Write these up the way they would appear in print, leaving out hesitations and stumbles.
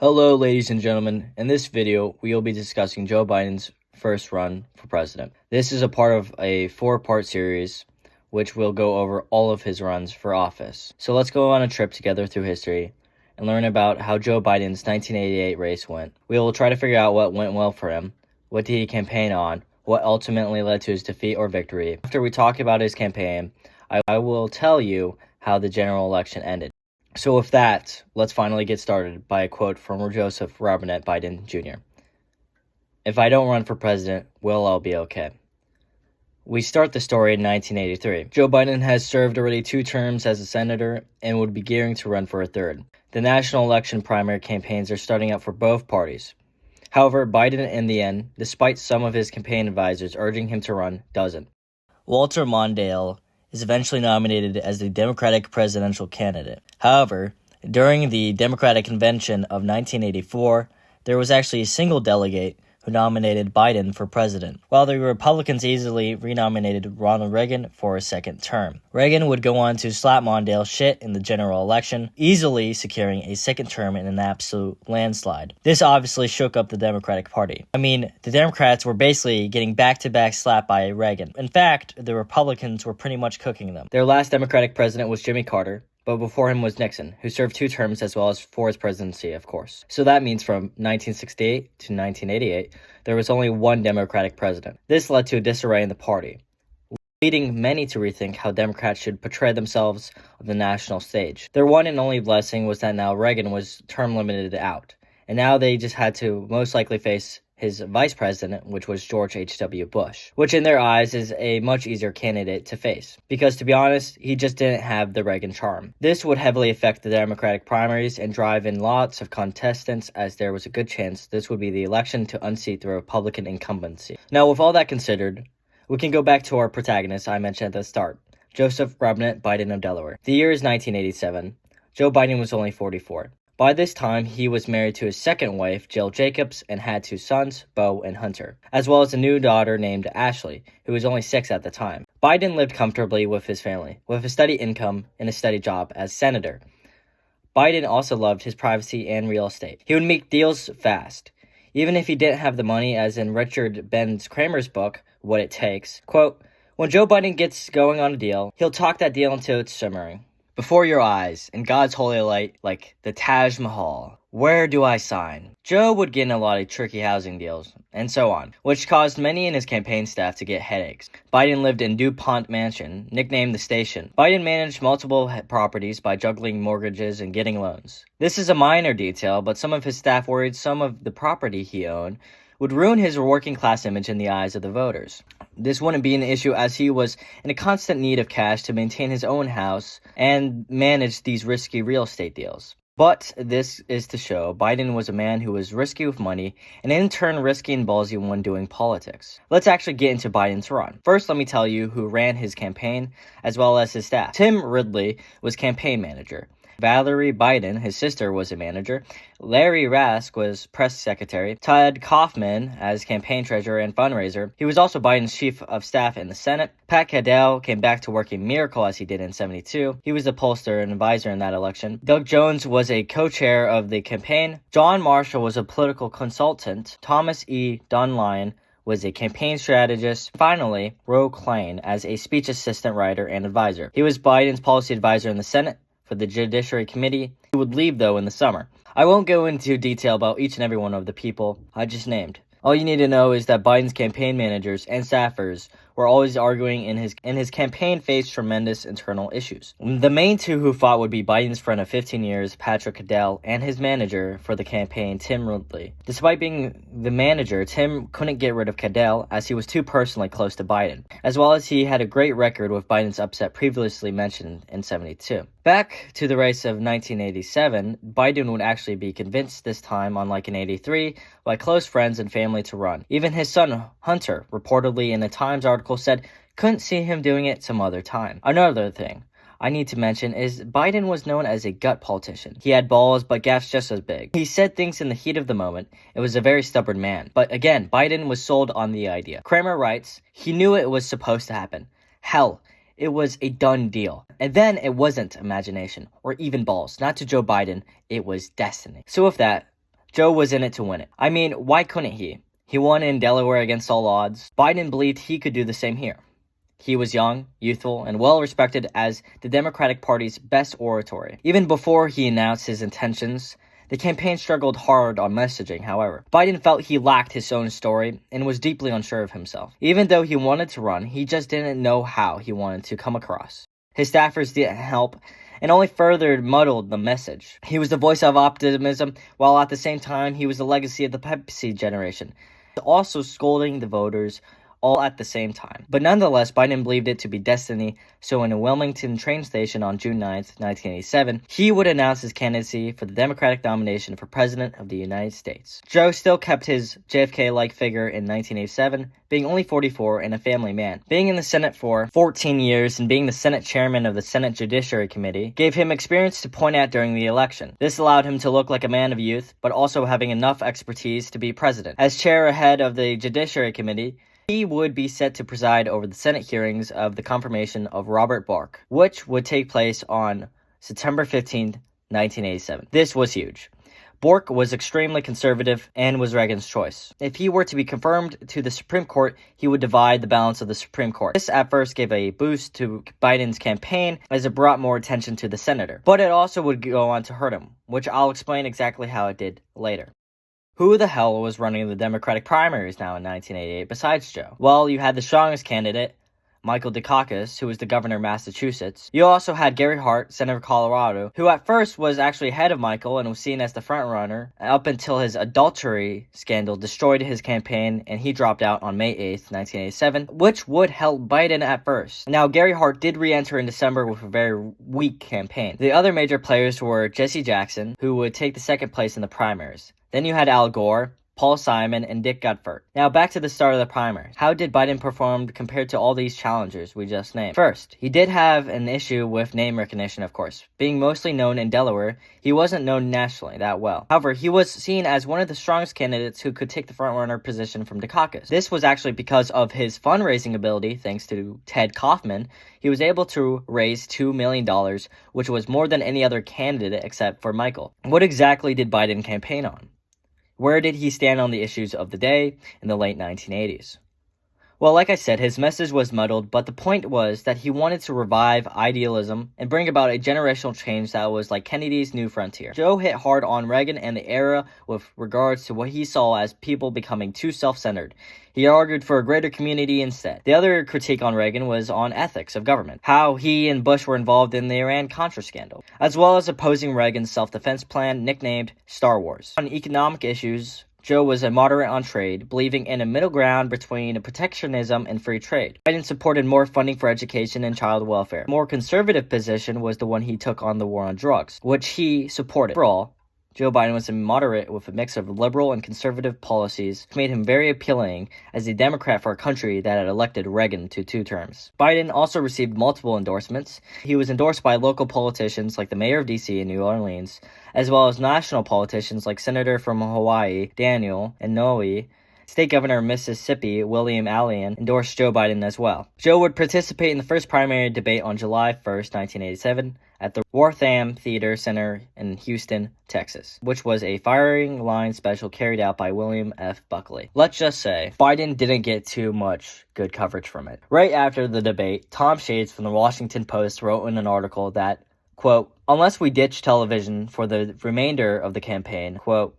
Hello, ladies and gentlemen. In this video, we will be discussing Joe Biden's first run for president. This is a part of a four-part series, which will go over all of his runs for office. So let's go on a trip together through history and learn about how Joe Biden's 1988 race went. We will try to figure out what went well for him, what did he campaign on, what ultimately led to his defeat or victory. After we talk about his campaign, I will tell you how the general election ended. So with that, let's finally get started by a quote from Joseph Robinette Biden Jr. "If I don't run for president, we'll all be okay." We start the story in 1983. Joe Biden has served already 2 terms as a senator and would be gearing to run for a third. The national election primary campaigns are starting up for both parties. However, Biden in the end, despite some of his campaign advisors urging him to run, doesn't. Walter Mondale is eventually nominated as the Democratic presidential candidate. However, during the Democratic Convention of 1984, there was actually a single delegate who nominated Biden for president, while the Republicans easily renominated Ronald Reagan for a second term. Reagan would go on to slap Mondale shit in the general election, easily securing a second term in an absolute landslide. This obviously shook up the Democratic Party. The Democrats were basically getting back-to-back slapped by Reagan. In fact, the Republicans were pretty much cooking them. Their last Democratic president was Jimmy Carter, but before him was Nixon, who served 2 terms as well as for his presidency, of course. So that means from 1968 to 1988, there was only one Democratic president. This led to a disarray in the party, leading many to rethink how Democrats should portray themselves on the national stage. Their one and only blessing was that now Reagan was term limited out, and now they just had to most likely face his vice president, which was George H.W. Bush, which in their eyes is a much easier candidate to face, because to be honest, he just didn't have the Reagan charm. This would heavily affect the Democratic primaries and drive in lots of contestants, as there was a good chance this would be the election to unseat the Republican incumbency. Now, with all that considered, we can go back to our protagonist I mentioned at the start, Joseph Robinette Biden of Delaware. The year is 1987. Joe Biden was only 44. By this time, he was married to his second wife, Jill Jacobs, and had 2 sons, Beau and Hunter, as well as a new daughter named Ashley, who was only 6 at the time. Biden lived comfortably with his family, with a steady income and a steady job as senator. Biden also loved his privacy and real estate. He would make deals fast, even if he didn't have the money, as in Richard Benz Kramer's book, What It Takes. Quote, "When Joe Biden gets going on a deal, he'll talk that deal until it's shimmering before your eyes, in God's holy light, like the Taj Mahal. Where do I sign?" Joe would get in a lot of tricky housing deals, and so on, which caused many in his campaign staff to get headaches. Biden lived in DuPont Mansion, nicknamed the Station. Biden managed multiple properties by juggling mortgages and getting loans. This is a minor detail, but some of his staff worried some of the property he owned would ruin his working-class image in the eyes of the voters. This wouldn't be an issue, as he was in a constant need of cash to maintain his own house and manage these risky real estate deals. But this is to show Biden was a man who was risky with money, and in turn risky and ballsy when doing politics. Let's actually get into Biden's run. First, let me tell you who ran his campaign, as well as his staff. Tim Ridley was campaign manager. Valerie Biden, his sister, was a manager. Larry Rask was press secretary. Todd Kaufman as campaign treasurer and fundraiser. He was also Biden's chief of staff in the Senate. Pat Cadell came back to work a miracle as he did in 1972. He was a pollster and advisor in that election. Doug Jones was a co-chair of the campaign. John Marshall was a political consultant. Thomas E. Dunline was a campaign strategist. Finally, Ro Klein as a speech assistant writer and advisor. He was Biden's policy advisor in the Senate for the Judiciary Committee. He would leave, though, in the summer. I won't go into detail about each and every one of the people I just named. All you need to know is that Biden's campaign managers and staffers were always arguing, and his campaign faced tremendous internal issues. The main 2 who fought would be Biden's friend of 15 years, Patrick Cadell, and his manager for the campaign, Tim Ridley. Despite being the manager, Tim couldn't get rid of Cadell, as he was too personally close to Biden, as well as he had a great record with Biden's upset previously mentioned in 1972. Back to the race of 1987, Biden would actually be convinced this time, unlike in 1983, by close friends and family to run. Even his son, Hunter, reportedly in the Times article said couldn't see him doing it some other time. Another thing I need to mention is Biden was known as a gut politician. He had balls, but gaffes just as big. He said things in the heat of the moment. It was a very stubborn man. But again, Biden was sold on the idea. Kramer writes, "He knew it was supposed to happen. Hell, it was a done deal. And then it wasn't imagination or even balls. Not to Joe Biden, it was destiny." So with that, Joe was in it to win it. I mean, why couldn't he? He won in Delaware against all odds. Biden believed he could do the same here. He was young, youthful, and well respected as the Democratic Party's best orator. Even before he announced his intentions, the campaign struggled hard on messaging, however. Biden felt he lacked his own story and was deeply unsure of himself. Even though he wanted to run, he just didn't know how he wanted to come across. His staffers didn't help and only further muddled the message. He was the voice of optimism, while at the same time he was the legacy of the Pepsi generation, also scolding the voters all at the same time. But nonetheless, Biden believed it to be destiny, so in a Wilmington train station on June 9th, 1987, he would announce his candidacy for the Democratic nomination for President of the United States. Joe still kept his JFK-like figure in 1987, being only 44 and a family man. Being in the Senate for 14 years and being the Senate chairman of the Senate Judiciary Committee gave him experience to point at during the election. This allowed him to look like a man of youth, but also having enough expertise to be president. As chair ahead of the Judiciary Committee, he would be set to preside over the Senate hearings of the confirmation of Robert Bork, which would take place on September 15, 1987. This was huge. Bork was extremely conservative and was Reagan's choice. If he were to be confirmed to the Supreme Court, he would divide the balance of the Supreme Court. This at first gave a boost to Biden's campaign as it brought more attention to the senator. But it also would go on to hurt him, which I'll explain exactly how it did later. Who the hell was running the Democratic primaries now in 1988 besides Joe? Well, you had the strongest candidate, Michael Dukakis, who was the governor of Massachusetts. You also had Gary Hart, senator of Colorado, who at first was actually ahead of Michael and was seen as the frontrunner up until his adultery scandal destroyed his campaign and he dropped out on May 8th, 1987, which would help Biden at first. Now, Gary Hart did re-enter in December with a very weak campaign. The other major players were Jesse Jackson, who would take the second place in the primaries. Then you had Al Gore, Paul Simon, and Dick Gutford. Now back to the start of the primary. How did Biden perform compared to all these challengers we just named? First, he did have an issue with name recognition, of course. Being mostly known in Delaware, he wasn't known nationally that well. However, he was seen as one of the strongest candidates who could take the frontrunner position from Dukakis. This was actually because of his fundraising ability, thanks to Ted Kaufman. He was able to raise $2 million, which was more than any other candidate except for Michael. What exactly did Biden campaign on? Where did he stand on the issues of the day in the late 1980s? Well, like I said, his message was muddled, but the point was that he wanted to revive idealism and bring about a generational change that was like Kennedy's New Frontier. Joe hit hard on Reagan and the era with regards to what he saw as people becoming too self-centered. He argued for a greater community instead. The other critique on Reagan was on ethics of government, how he and Bush were involved in the Iran-Contra scandal, as well as opposing Reagan's self-defense plan nicknamed Star Wars. On economic issues, Joe was a moderate on trade, believing in a middle ground between protectionism and free trade. Biden supported more funding for education and child welfare. A more conservative position was the one he took on the war on drugs, which he supported. Overall, Joe Biden was a moderate with a mix of liberal and conservative policies, which made him very appealing as a Democrat for a country that had elected Reagan to 2 terms. Biden also received multiple endorsements. He was endorsed by local politicians like the mayor of D.C. and New Orleans, as well as national politicians like Senator from Hawaii, Daniel Inouye. State Governor of Mississippi, William Allen, endorsed Joe Biden as well. Joe would participate in the first primary debate on July 1st, 1987, at the Wortham Theater Center in Houston, Texas, which was a firing line special carried out by William F. Buckley. Let's just say, Biden didn't get too much good coverage from it. Right after the debate, Tom Shades from the Washington Post wrote in an article that, quote, "Unless we ditch television for the remainder of the campaign, quote,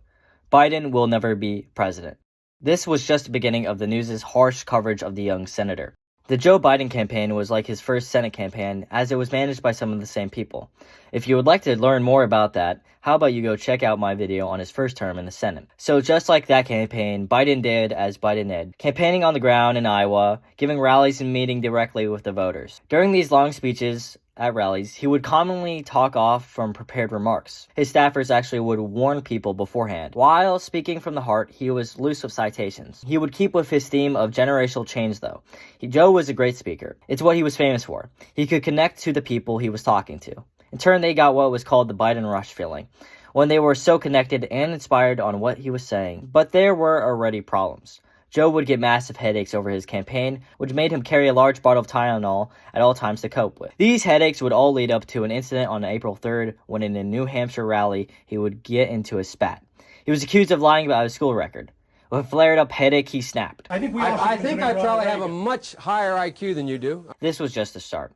Biden will never be president." This was just the beginning of the news' harsh coverage of the young senator. The Joe Biden campaign was like his first Senate campaign, as it was managed by some of the same people. If you would like to learn more about that, how about you go check out my video on his first term in the Senate. So just like that campaign, Biden did as Biden did, campaigning on the ground in Iowa, giving rallies and meeting directly with the voters. During these long speeches at rallies, he would commonly talk off from prepared remarks. His staffers actually would warn people beforehand. While speaking from the heart, he was loose with citations. He would keep with his theme of generational change, though. Joe was a great speaker. It's what he was famous for. He could connect to the people he was talking to. In turn, they got what was called the Biden rush feeling, when they were so connected and inspired on what he was saying. But there were already problems. Joe would get massive headaches over his campaign, which made him carry a large bottle of Tylenol at all times to cope with. These headaches would all lead up to an incident on April 3rd when in a New Hampshire rally, he would get into a spat. He was accused of lying about his school record. With a flared-up headache, he snapped. I think I probably have a much higher IQ than you do. This was just the start.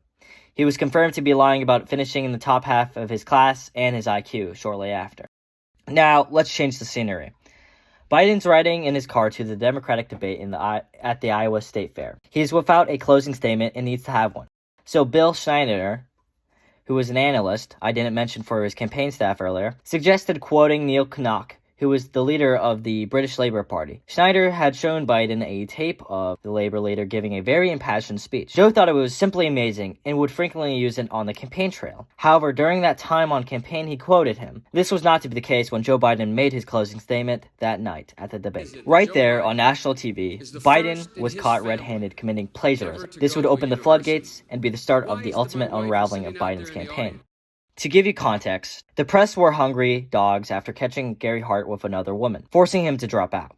He was confirmed to be lying about finishing in the top half of his class and his IQ shortly after. Now, let's change the scenery. Biden's riding in his car to the Democratic debate at the Iowa State Fair. He is without a closing statement and needs to have one. So Bill Schneider, who was an analyst I didn't mention for his campaign staff earlier, suggested quoting Neil Kinnock, who was the leader of the British Labour Party. Schneider had shown Biden a tape of the Labour leader giving a very impassioned speech. Joe thought it was simply amazing and would frequently use it on the campaign trail. However, during that time on campaign, he quoted him. This was not to be the case when Joe Biden made his closing statement that night at the debate. Right there on national TV, Biden was caught red-handed committing plagiarism. This would open the floodgates and be the start of the ultimate unraveling of Biden's campaign. To give you context, the press were hungry dogs after catching Gary Hart with another woman, forcing him to drop out.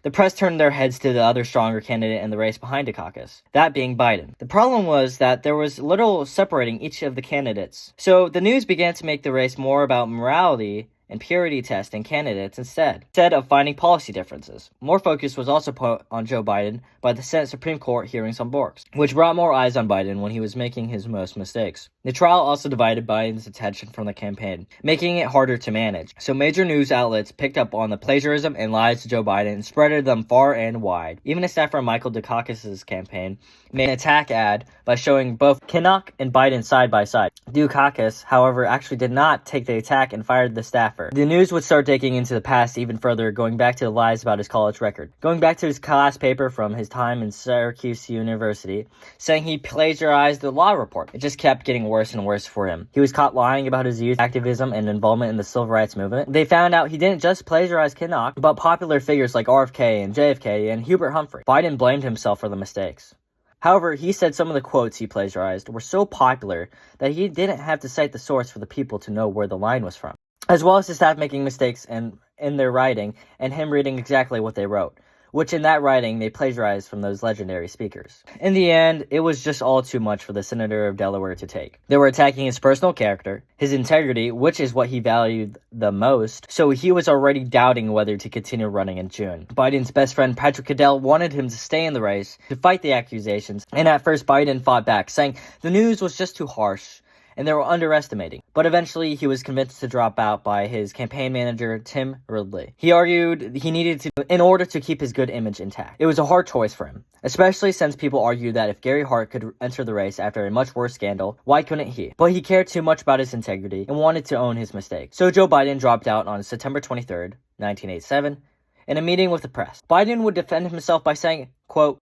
The press turned their heads to the other stronger candidate in the race behind Dukakis, that being Biden. The problem was that there was little separating each of the candidates, so the news began to make the race more about morality and purity testing candidates instead of finding policy differences. More focus was also put on Joe Biden by the Senate Supreme Court hearings on Borks, which brought more eyes on Biden when he was making his most mistakes. The trial also divided Biden's attention from the campaign, making it harder to manage. So major news outlets picked up on the plagiarism and lies to Joe Biden and spreaded them far and wide. Even a staffer Michael Dukakis' campaign made an attack ad by showing both Kinnock and Biden side by side. Dukakis, however, actually did not take the attack and fired the staffer. The news would start digging into the past even further, going back to the lies about his college record. Going back to his class paper from his time in Syracuse University, saying he plagiarized the law report. It just kept getting worse and worse for him. He was caught lying about his youth activism and involvement in the civil rights movement. They found out he didn't just plagiarize Kinnock, but popular figures like RFK and JFK and Hubert Humphrey. Biden blamed himself for the mistakes. However, he said some of the quotes he plagiarized were so popular that he didn't have to cite the source for the people to know where the line was from, as well as his staff making mistakes in their writing and him reading exactly what they wrote, which in that writing they plagiarized from those legendary speakers. In the end, it was just all too much for the senator of Delaware to take. They were attacking his personal character, his integrity, which is what he valued the most, so he was already doubting whether to continue running in June. Biden's best friend Patrick Goodell wanted him to stay in the race to fight the accusations, and at first Biden fought back, saying the news was just too harsh and they were underestimating. But eventually, he was convinced to drop out by his campaign manager, Tim Ridley. He argued he needed to in order to keep his good image intact. It was a hard choice for him, especially since people argued that if Gary Hart could enter the race after a much worse scandal, why couldn't he? But he cared too much about his integrity and wanted to own his mistakes. So Joe Biden dropped out on September 23rd, 1987, in a meeting with the press. Biden would defend himself by saying, quote,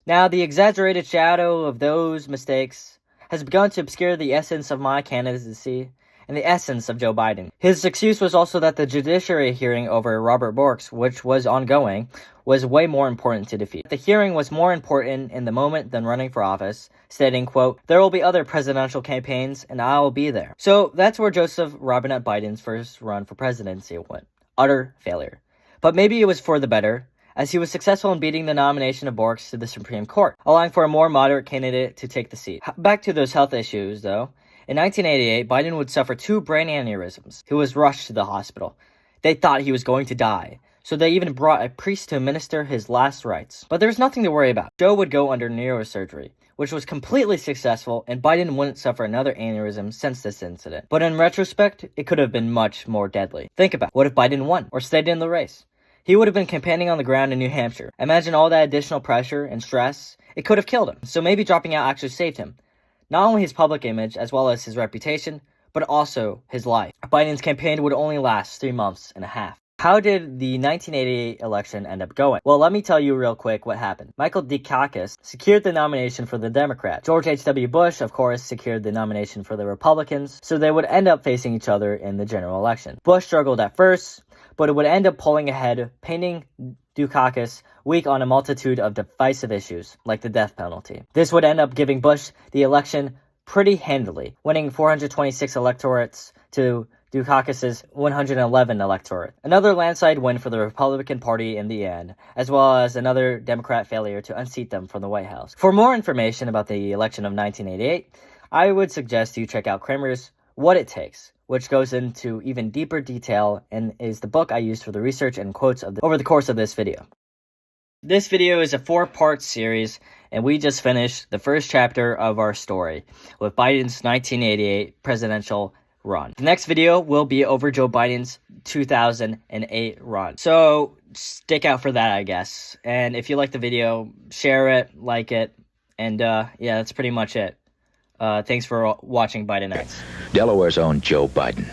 "Now the exaggerated shadow of those mistakes has begun to obscure the essence of my candidacy and the essence of Joe Biden." His excuse was also that the judiciary hearing over Robert Borks, which was ongoing, was way more important to defeat. The hearing was more important in the moment than running for office, stating, quote, "There will be other presidential campaigns, and I will be there." So that's where Joseph Robinette Biden's first run for presidency went. Utter failure. But maybe it was for the better, as he was successful in beating the nomination of Borks to the Supreme Court, allowing for a more moderate candidate to take the seat. Back to those health issues, though. In 1988, Biden would suffer 2 brain aneurysms. He was rushed to the hospital. They thought he was going to die, so they even brought a priest to administer his last rites. But there was nothing to worry about. Joe would go under neurosurgery, which was completely successful, and Biden wouldn't suffer another aneurysm since this incident. But in retrospect, it could have been much more deadly. Think about it. What if Biden won, or stayed in the race? He would have been campaigning on the ground in New Hampshire. Imagine all that additional pressure and stress. It could have killed him. So maybe dropping out actually saved him. Not only his public image, as well as his reputation, but also his life. Biden's campaign would only last 3 months and a half. How did the 1988 election end up going? Well, let me tell you real quick what happened. Michael Dukakis secured the nomination for the Democrats. George H.W. Bush, of course, secured the nomination for the Republicans, so they would end up facing each other in the general election. Bush struggled at first, but it would end up pulling ahead, painting Dukakis weak on a multitude of divisive issues, like the death penalty. This would end up giving Bush the election pretty handily, winning 426 electorates to Dukakis' 111 electorate. Another landslide win for the Republican Party in the end, as well as another Democrat failure to unseat them from the White House. For more information about the election of 1988, I would suggest you check out Kramer's What It Takes, which goes into even deeper detail and is the book I used for the research and quotes over the course of this video. This video is a 4-part series, and we just finished the first chapter of our story with Biden's 1988 presidential run. The next video will be over Joe Biden's 2008 run. So stick out for that, I guess. And if you like the video, share it, like it, and yeah, that's pretty much it. Thanks for watching Bidenettes. Delaware's own Joe Biden.